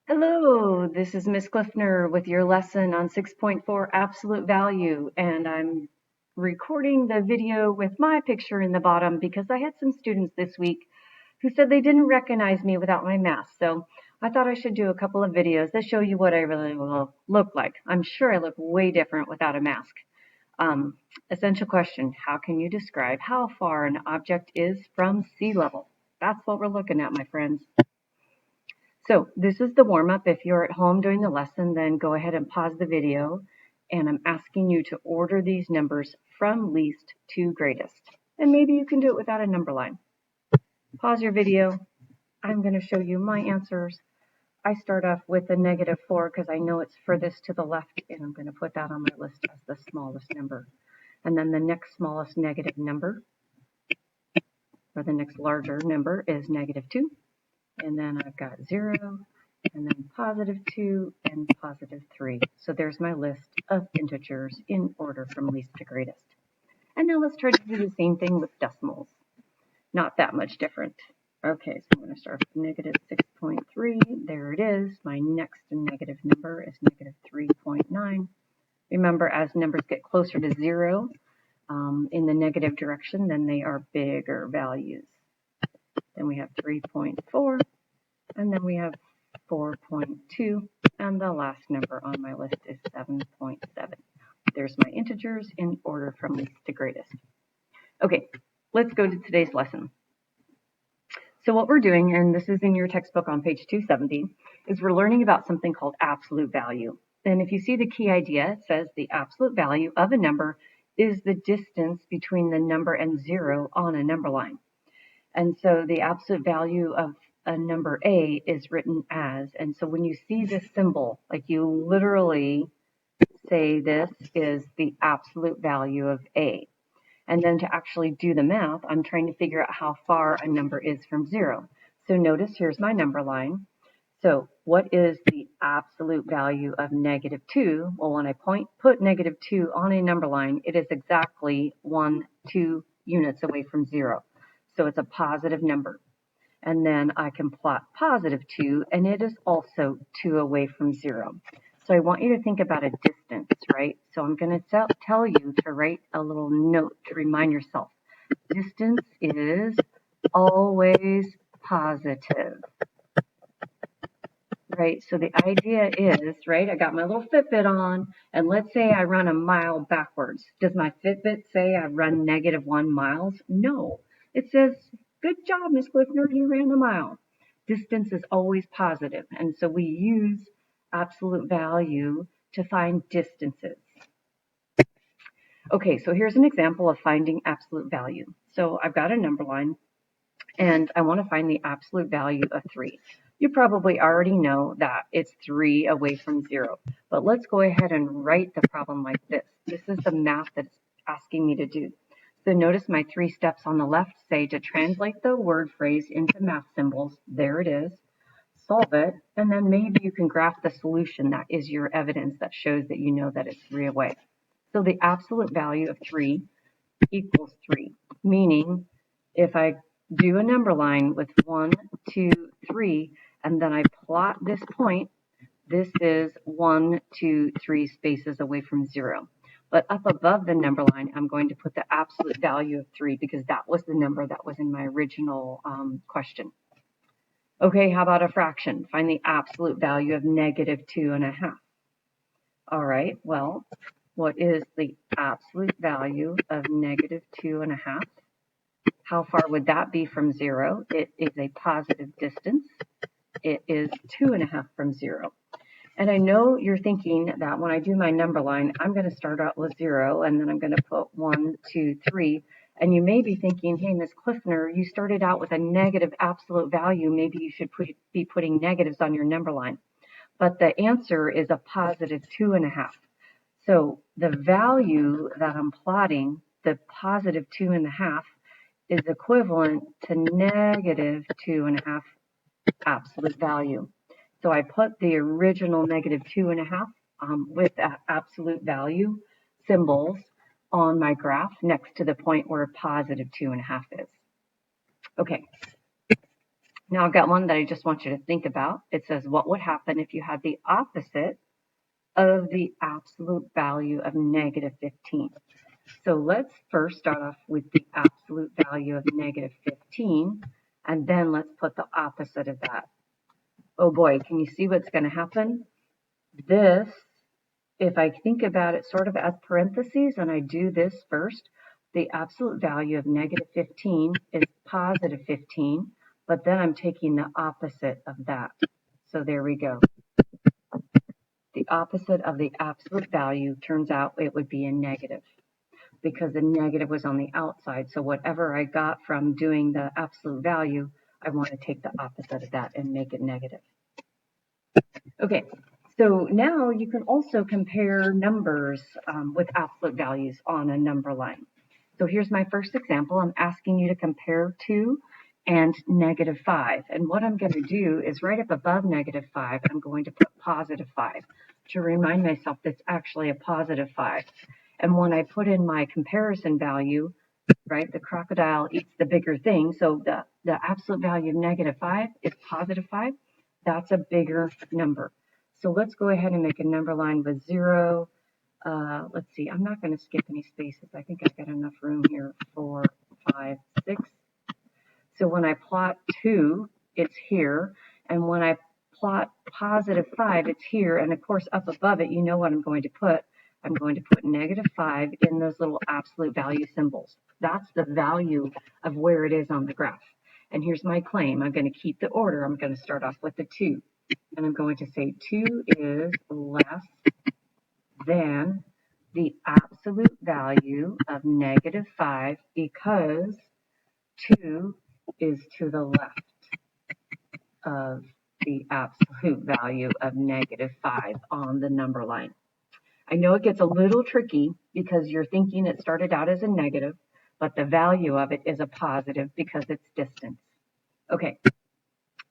Hello, this is Miss Cliffner with your lesson on 6.4 absolute value, and I'm recording the video with my picture in the bottom because I had some students this week who said they didn't recognize me without my mask. So I thought I should do a couple of videos that show you what I really will look like. I'm sure I look way different without a mask. Essential question, how can you describe how far an object is from sea level? That's what we're looking at, my friends. So this is the warm-up. If you're at home during the lesson, then go ahead and pause the video. And I'm asking you to order these numbers from least to greatest. And maybe you can do it without a number line. Pause your video. I'm going to show you my answers. I start off with a -4 because I know it's furthest to the left, and I'm going to put that on my list as the smallest number. And then the next smallest negative number, or the next larger number, is -2. And then I've got 0, and then +2 and +3. So there's my list of integers in order from least to greatest. And now let's try to do the same thing with decimals. Not that much different. Okay, so I'm going to start with -6.3. There it is. My next negative number is -3.9. Remember, as numbers get closer to 0 in the negative direction, then they are bigger values. Then we have 3.4. And then we have 4.2, and the last number on my list is 7.7. There's my integers in order from least to greatest. Okay, let's go to today's lesson. So what we're doing, and this is in your textbook on page 270, is we're learning about something called absolute value. And if you see the key idea, it says the absolute value of a number is the distance between the number and 0 on a number line. And so the absolute value of a number A is written as, and so when you see this symbol, like you literally say this is the absolute value of A. And then to actually do the math, I'm trying to figure out how far a number is from 0. So notice here's my number line. So what is the absolute value of -2? Well, when I put -2 on a number line, it is exactly 2 units away from 0. So it's a positive number. And then I can plot +2, and it is also 2 away from 0. So I want you to think about a distance, right? So I'm going to tell you to write a little note to remind yourself. Distance is always positive, right? So the idea is, right, I got my little Fitbit on, and let's say I run a mile backwards. Does my Fitbit say I run -1 miles? No. It says, good job, Miss Cliffner, you ran a mile. Distance is always positive, and so we use absolute value to find distances. Okay, so here's an example of finding absolute value. So I've got a number line, and I want to find the absolute value of 3. You probably already know that it's 3 away from 0, but let's go ahead and write the problem like this. This is the math that it's asking me to do. So notice my 3 steps on the left say to translate the word phrase into math symbols. There it is. Solve it, and then maybe you can graph the solution. That is your evidence that shows that you know that it's 3 away. So the absolute value of 3 equals 3, meaning if I do a number line with 1, 2, 3, and then I plot this point, this is 1, 2, 3 spaces away from 0. But up above the number line, I'm going to put the absolute value of 3 because that was the number that was in my original question. Okay, how about a fraction? Find the absolute value of -2.5. All right, well, what is the absolute value of -2.5? How far would that be from 0? It is a positive distance. It is 2.5 from 0. And I know you're thinking that when I do my number line, I'm going to start out with 0, and then I'm going to put 1, 2, 3. And you may be thinking, hey, Miss Cliffner, you started out with a negative absolute value. Maybe you should be putting negatives on your number line. But the answer is a positive 2.5. So the value that I'm plotting, the positive 2.5, is equivalent to -2.5 absolute value. So I put the original -2.5 with that absolute value symbols on my graph next to the point where +2.5 is. Okay, Now I've got one that I just want you to think about. It says, what would happen if you had the opposite of the absolute value of negative 15? So let's first start off with the absolute value of negative 15, and then let's put the opposite of that. Oh boy, can you see what's going to happen? This, if I think about it sort of as parentheses and I do this first, the absolute value of negative 15 is positive 15, but then I'm taking the opposite of that. So there we go. The opposite of the absolute value turns out it would be a negative, because the negative was on the outside. So whatever I got from doing the absolute value, I want to take the opposite of that and make it negative. Okay, so now you can also compare numbers with absolute values on a number line. So here's my first example. I'm asking you to compare 2 and negative 5. And what I'm going to do is right up above negative 5, I'm going to put positive 5 to remind myself that's actually a positive 5. And when I put in my comparison value, right, the crocodile eats the bigger thing. So the absolute value of negative 5 is positive 5. That's a bigger number. So let's go ahead and make a number line with 0. Let's see, I'm not going to skip any spaces. I think I've got enough room here. 4, 5, 6. So when I plot 2, it's here. And when I plot positive 5, it's here. And of course, up above it, you know what I'm going to put. I'm going to put negative 5 in those little absolute value symbols. That's the value of where it is on the graph. And here's my claim. I'm going to keep the order. I'm going to start off with the 2. And I'm going to say 2 is less than the absolute value of negative 5 because 2 is to the left of the absolute value of negative 5 on the number line. I know it gets a little tricky because you're thinking it started out as a negative, but the value of it is a positive because it's distance. Okay,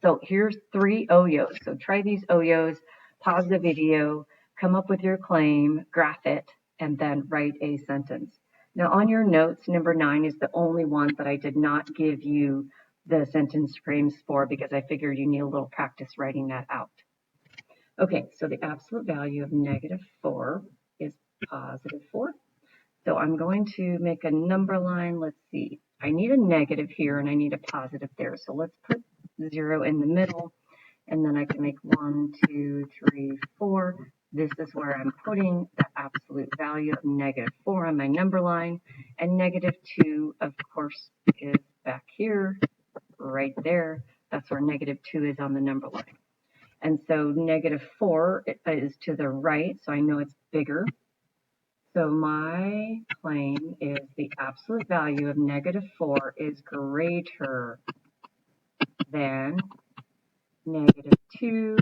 so here's 3 OYOs. So try these OYOs, pause the video, come up with your claim, graph it, and then write a sentence. Now on your notes, number 9 is the only one that I did not give you the sentence frames for because I figured you need a little practice writing that out. Okay, so the absolute value of negative 4 is positive 4. So I'm going to make a number line. Let's see. I need a negative here and I need a positive there. So let's put 0 in the middle, and then I can make 1, 2, 3, 4. This is where I'm putting the absolute value of negative 4 on my number line, and negative 2, of course, is back here, right there. That's where negative 2 is on the number line. And so negative 4 is to the right, so I know it's bigger. So my claim is the absolute value of negative 4 is greater than negative 2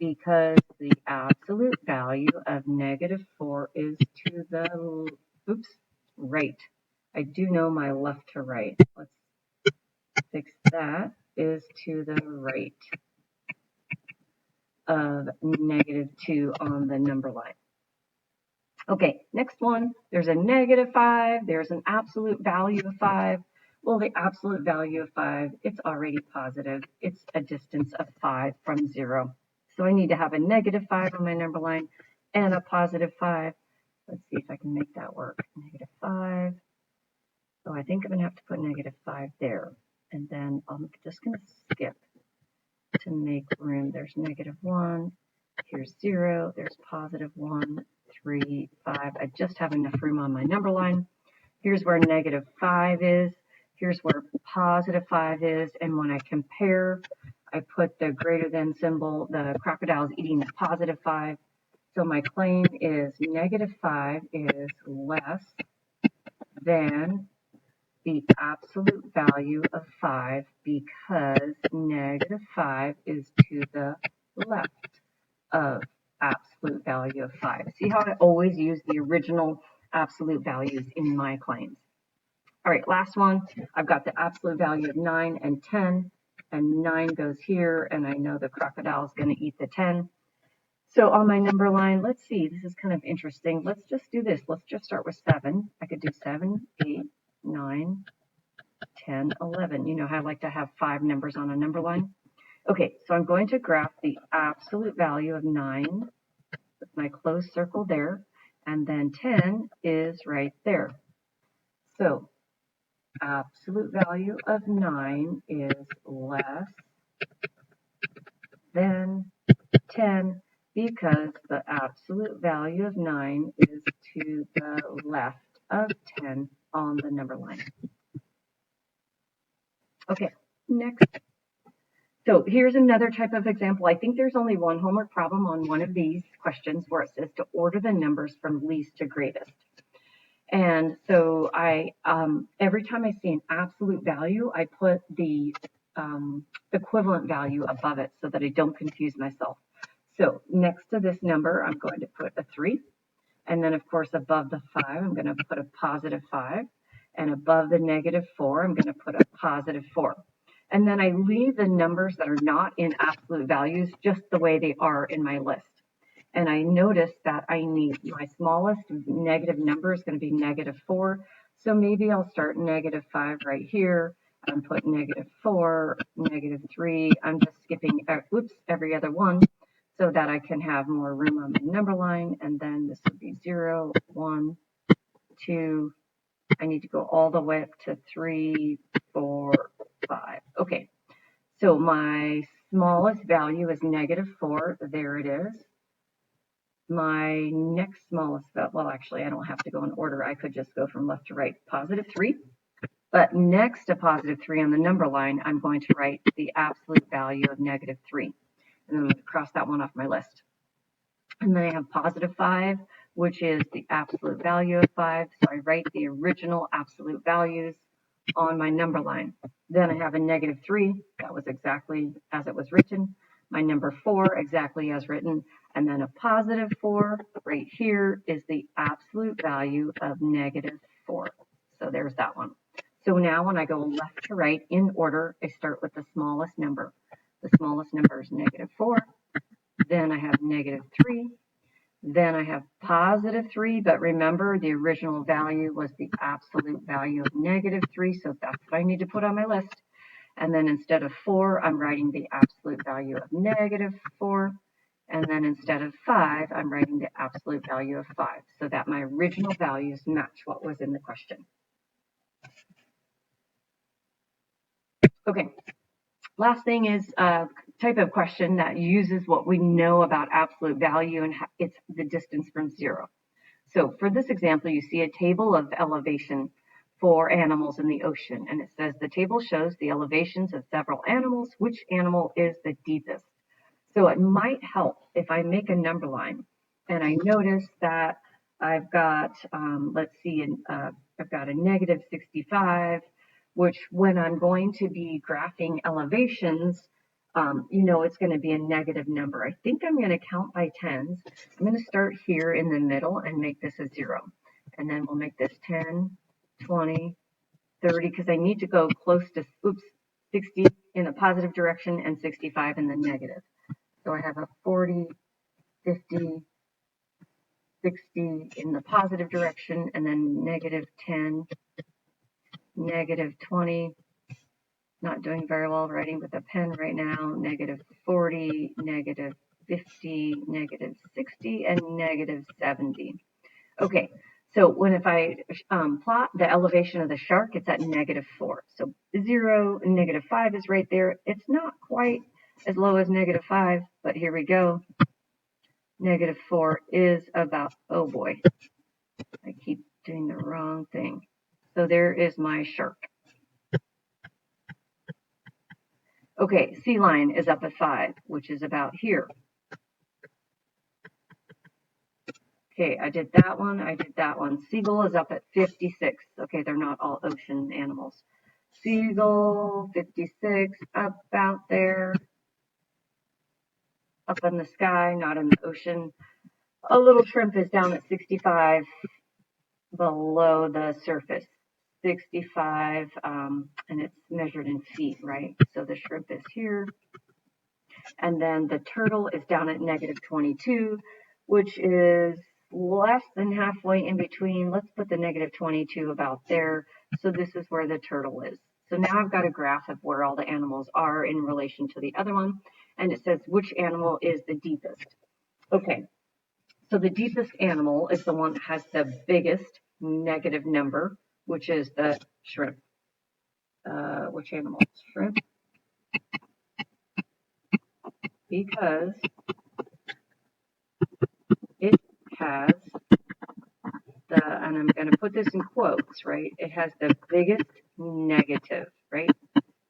because the absolute value of negative 4 is to the, right. I do know my left to right. Let's fix that, is to the right of negative 2 on the number line. Okay, next one, there's a negative 5, there's an absolute value of 5. Well, the absolute value of 5, it's already positive. It's a distance of 5 from 0. So I need to have a negative 5 on my number line and a positive 5. Let's see if I can make that work. Negative 5. So I think I'm going to have to put negative 5 there. And then I'm just going to skip to make room. There's negative 1. Here's 0. There's positive 1, 3, 5. I just have enough room on my number line. Here's where negative 5 is. Here's where positive 5 is. And when I compare, I put the greater than symbol. The crocodile is eating the positive 5. So my claim is negative 5 is less than the absolute value of 5 because negative 5 is to the left of absolute value of 5. See how I always use the original absolute values in my claims. All right, last one. I've got the absolute value of 9 and 10, and 9 goes here, and I know the crocodile is going to eat the 10. So on my number line, let's see, this is kind of interesting. Let's just do this. Let's just start with 7. I could do 7, 8, 9, 10, 11. You know how I like to have 5 numbers on a number line? Okay, so I'm going to graph the absolute value of 9 with my closed circle there, and then 10 is right there. So absolute value of 9 is less than 10 because the absolute value of 9 is to the left of 10 on the number line. Okay, next. So here's another type of example. I think there's only one homework problem on one of these questions where it says to order the numbers from least to greatest. And so I, every time I see an absolute value, I put the equivalent value above it so that I don't confuse myself. So next to this number, I'm going to put a 3. And then, of course, above the 5, I'm going to put a positive 5. And above the negative 4, I'm going to put a positive 4. And then I leave the numbers that are not in absolute values just the way they are in my list. And I notice that I need my smallest negative number is going to be negative 4. So maybe I'll start negative 5 right here and put negative 4, negative 3. I'm just skipping, every other one so that I can have more room on the number line. And then this would be 0, 1, 2. I need to go all the way up to 3, 4, 5. Okay, so my smallest value is negative 4. There it is. My next smallest, well, actually, I don't have to go in order. I could just go from left to right. Positive 3. But next to positive 3 on the number line, I'm going to write the absolute value of negative 3. And then I'm going to cross that one off my list. And then I have positive 5, which is the absolute value of 5. So I write the original absolute values on my number line. Then I have a negative 3. That was exactly as it was written. My number 4, exactly as written. And then a positive 4 right here is the absolute value of negative 4. So there's that one. So now when I go left to right in order, I start with the smallest number. The smallest number is negative 4. Then I have negative 3. Then I have positive 3, but remember the original value was the absolute value of negative 3, so that's what I need to put on my list. And then instead of 4, I'm writing the absolute value of negative 4. And then instead of 5, I'm writing the absolute value of 5, so that my original values match what was in the question. Okay, last thing is a type of question that uses what we know about absolute value, and it's the distance from 0. So for this example, you see a table of elevation for animals in the ocean, and it says the table shows the elevations of several animals. Which animal is the deepest? So it might help if I make a number line, and I notice that I've got, let's see, I've got a negative 65, which when I'm going to be graphing elevations, you know it's going to be a negative number. I think I'm going to count by tens. I'm going to start here in the middle and make this a 0. And then we'll make this 10, 20, 30, because I need to go close to, 60 in the positive direction and 65 in the negative. So I have a 40, 50, 60 in the positive direction, and then negative 10, negative 20, not doing very well writing with a pen right now, negative 40, negative 50, negative 60, and negative 70. Okay, so if I plot the elevation of the shark, it's at negative 4. So 0 and negative 5 is right there. It's not quite as low as negative 5, but here we go. Negative 4 is about, oh boy, I keep doing the wrong thing. So there is my shark. Okay, sea lion is up at 5, which is about here. Okay, I did that one, I did that one. Seagull is up at 56. Okay, they're not all ocean animals. Seagull, 56, about there. Up in the sky, not in the ocean. A little shrimp is down at 65 below the surface. 65, and it's measured in feet, right? So the shrimp is here. And then the turtle is down at negative 22, which is less than halfway in between. Let's put the negative 22 about there. So this is where the turtle is. So now I've got a graph of where all the animals are in relation to the other one, and it says which animal is the deepest. Okay, so the deepest animal is the one that has the biggest negative number, which is the shrimp. Which animal? Shrimp. Because it has the, and I'm going to put this in quotes, right? It has the biggest negative, right?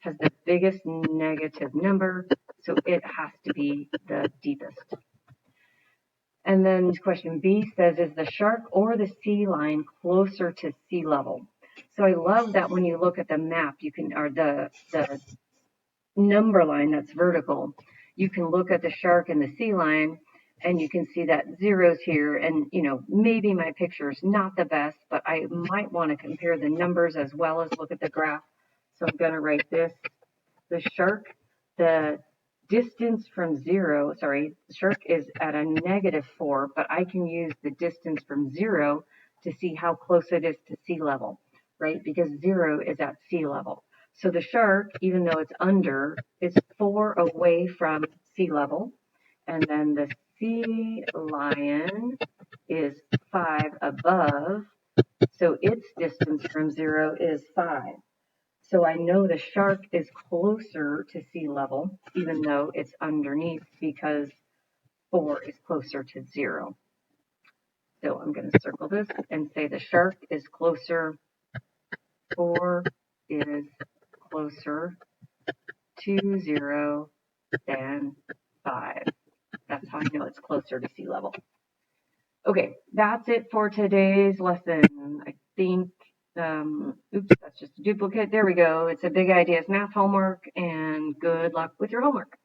Has the biggest negative number, so it has to be the deepest. And then question B says, is the shark or the sea lion closer to sea level? So I love that when you look at the map, you can, or the number line that's vertical, you can look at the shark and the sea lion, and you can see that zeros here. And, you know, maybe my picture is not the best, but I might want to compare the numbers as well as look at the graph. So I'm going to write this. The shark, the distance from zero, sorry, the shark is at a -4, but I can use the distance from 0 to see how close it is to sea level, right? Because 0 is at sea level. So the shark, even though it's under, is 4 away from sea level. And then the sea lion is 5 above. So its distance from 0 is 5. So I know the shark is closer to sea level, even though it's underneath, because 4 is closer to 0. So I'm going to circle this and say the shark is closer, 4 is closer to 0 than 5. That's how I know it's closer to sea level. Okay, that's it for today's lesson. I think, oops, that's just a duplicate. There we go. It's a Big Ideas math homework, and good luck with your homework.